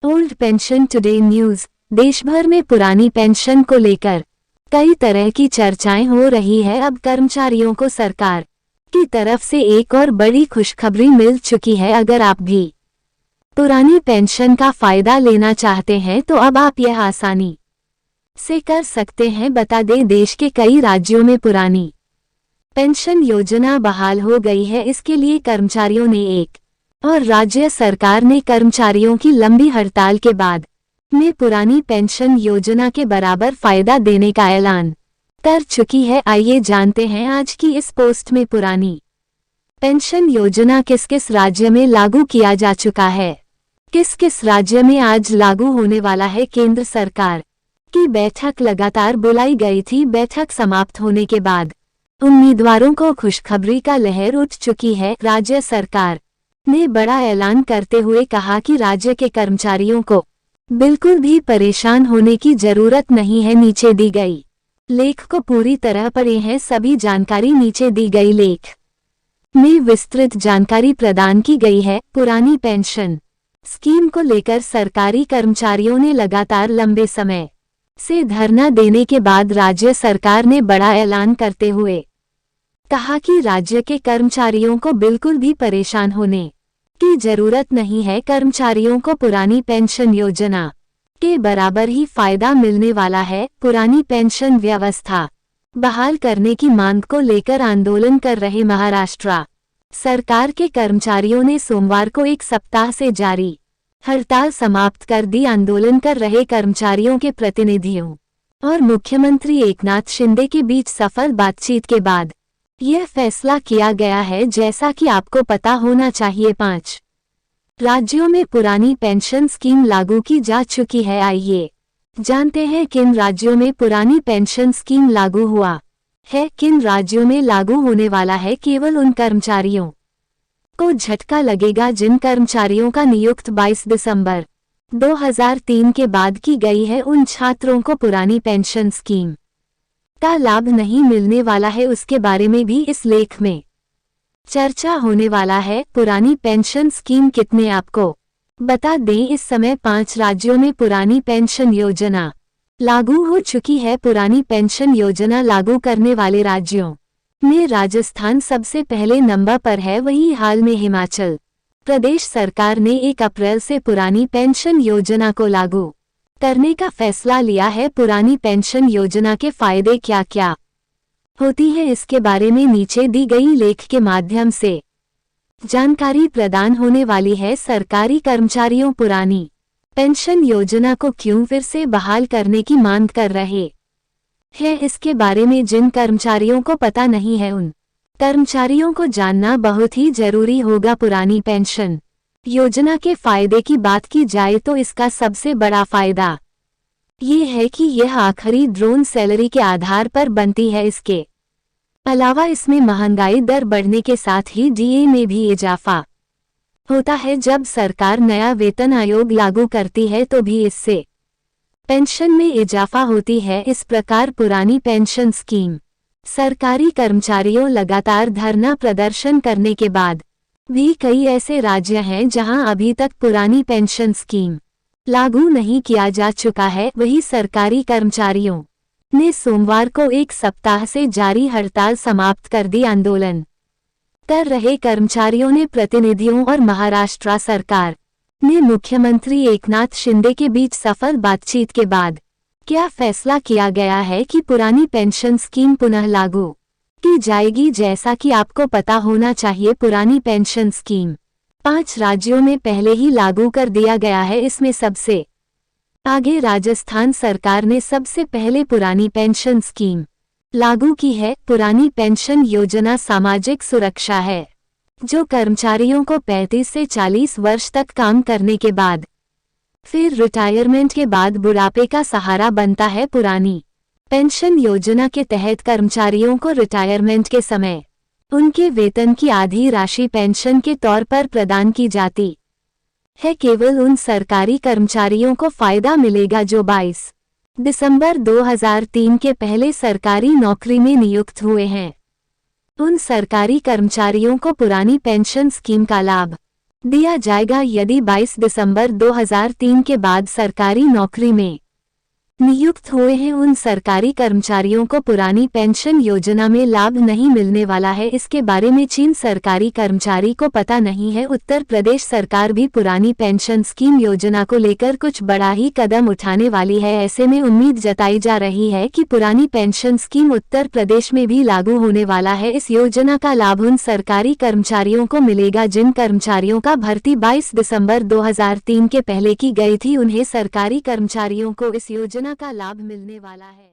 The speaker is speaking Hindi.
Old pension today news. देश भर में पुरानी पेंशन को लेकर कई तरह की चर्चाएं हो रही है। अब कर्मचारियों को सरकार की तरफ से एक और बड़ी खुशखबरी मिल चुकी है। अगर आप भी पुरानी पेंशन का फायदा लेना चाहते हैं तो अब आप यह आसानी से कर सकते हैं। बता दें, देश के कई राज्यों में पुरानी पेंशन योजना बहाल हो गई है। इसके लिए कर्मचारियों ने एक और राज्य सरकार ने कर्मचारियों की लंबी हड़ताल के बाद में पुरानी पेंशन योजना के बराबर फायदा देने का ऐलान कर चुकी है। आइए जानते हैं आज की इस पोस्ट में पुरानी पेंशन योजना किस किस राज्य में लागू किया जा चुका है, किस किस राज्य में आज लागू होने वाला है। केंद्र सरकार की बैठक लगातार बुलाई गई थी। बैठक समाप्त होने के बाद उम्मीदवारों को खुशखबरी का लहर उठ चुकी है। राज्य सरकार ने बड़ा ऐलान करते हुए कहा कि राज्य के कर्मचारियों को बिल्कुल भी परेशान होने की जरूरत नहीं है। नीचे दी गई लेख को पूरी तरह पढ़े हैं। सभी जानकारी नीचे दी गई लेख में विस्तृत जानकारी प्रदान की गई है। पुरानी पेंशन स्कीम को लेकर सरकारी कर्मचारियों ने लगातार लंबे समय से धरना देने के बाद राज्य सरकार ने बड़ा ऐलान करते हुए कहा कि राज्य के कर्मचारियों को बिल्कुल भी परेशान होने की जरूरत नहीं है। कर्मचारियों को पुरानी पेंशन योजना के बराबर ही फायदा मिलने वाला है। पुरानी पेंशन व्यवस्था बहाल करने की मांग को लेकर आंदोलन कर रहे महाराष्ट्र सरकार के कर्मचारियों ने सोमवार को एक सप्ताह से जारी हड़ताल समाप्त कर दी। आंदोलन कर रहे कर्मचारियों के प्रतिनिधियों और मुख्यमंत्री एकनाथ शिंदे के बीच सफल बातचीत के बाद यह फैसला किया गया है। जैसा कि आपको पता होना चाहिए, 5 राज्यों में पुरानी पेंशन स्कीम लागू की जा चुकी है। आइए जानते हैं किन राज्यों में पुरानी पेंशन स्कीम लागू हुआ है। किन राज्यों में लागू होने वाला है। केवल उन कर्मचारियों को झटका लगेगा जिन कर्मचारियों का नियुक्त 22 दिसंबर 2003 के बाद की गई है। उन छात्रों को पुरानी पेंशन स्कीम का लाभ नहीं मिलने वाला है। उसके बारे में भी इस लेख में चर्चा होने वाला है। पुरानी पेंशन स्कीम कितने आपको बता दें, इस समय 5 राज्यों में पुरानी पेंशन योजना लागू हो चुकी है। पुरानी पेंशन योजना लागू करने वाले राज्यों में राजस्थान सबसे पहले नंबर पर है। वहीं हाल में हिमाचल प्रदेश सरकार ने 1 अप्रैल से पुरानी पेंशन योजना को लागू करने का फैसला लिया है। पुरानी पेंशन योजना के फायदे क्या क्या होती है, इसके बारे में नीचे दी गई लेख के माध्यम से जानकारी प्रदान होने वाली है। सरकारी कर्मचारियों पुरानी पेंशन योजना को क्यों फिर से बहाल करने की मांग कर रहे हैं, इसके बारे में जिन कर्मचारियों को पता नहीं है उन कर्मचारियों को जानना बहुत ही जरूरी होगा। पुरानी पेंशन योजना के फायदे की बात की जाए तो इसका सबसे बड़ा फायदा ये है कि यह आखिरी ड्रोन सैलरी के आधार पर बनती है। इसके अलावा इसमें महंगाई दर बढ़ने के साथ ही डीए में भी इजाफा होता है। जब सरकार नया वेतन आयोग लागू करती है तो भी इससे पेंशन में इजाफा होती है। इस प्रकार पुरानी पेंशन स्कीम सरकारी कर्मचारियों लगातार धरना प्रदर्शन करने के बाद भी कई ऐसे राज्य हैं जहां अभी तक पुरानी पेंशन स्कीम लागू नहीं किया जा चुका है। वही सरकारी कर्मचारियों ने सोमवार को 1 सप्ताह से जारी हड़ताल समाप्त कर दी। आंदोलन कर रहे कर्मचारियों ने प्रतिनिधियों और महाराष्ट्र सरकार ने मुख्यमंत्री एकनाथ शिंदे के बीच सफल बातचीत के बाद क्या फैसला किया गया है कि पुरानी पेंशन स्कीम पुनः लागू की जाएगी। जैसा कि आपको पता होना चाहिए, पुरानी पेंशन स्कीम 5 राज्यों में पहले ही लागू कर दिया गया है। इसमें सबसे आगे राजस्थान सरकार ने सबसे पहले पुरानी पेंशन स्कीम लागू की है। पुरानी पेंशन योजना सामाजिक सुरक्षा है जो कर्मचारियों को 35 से 40 वर्ष तक काम करने के बाद फिर रिटायरमेंट के बाद बुढ़ापे का सहारा बनता है। पुरानी पेंशन योजना के तहत कर्मचारियों को रिटायरमेंट के समय उनके वेतन की आधी राशि पेंशन के तौर पर प्रदान की जाती है। केवल उन सरकारी कर्मचारियों को फायदा मिलेगा जो 22 दिसंबर 2003 के पहले सरकारी नौकरी में नियुक्त हुए हैं। उन सरकारी कर्मचारियों को पुरानी पेंशन स्कीम का लाभ दिया जाएगा यदि 22 दिसंबर 2003 के बाद सरकारी नौकरी में नियुक्त हुए हैं उन सरकारी कर्मचारियों को पुरानी पेंशन योजना में लाभ नहीं मिलने वाला है। इसके बारे में जिन सरकारी कर्मचारी को पता नहीं है, उत्तर प्रदेश सरकार भी पुरानी पेंशन स्कीम योजना को लेकर कुछ बड़ा ही कदम उठाने वाली है। ऐसे में उम्मीद जताई जा रही है कि पुरानी पेंशन स्कीम उत्तर प्रदेश में भी लागू होने वाला है। इस योजना का लाभ उन सरकारी कर्मचारियों को मिलेगा जिन कर्मचारियों का भर्ती 22 दिसंबर 2003 के पहले की गई थी। उन्हें सरकारी कर्मचारियों को इस योजना का लाभ मिलने वाला है।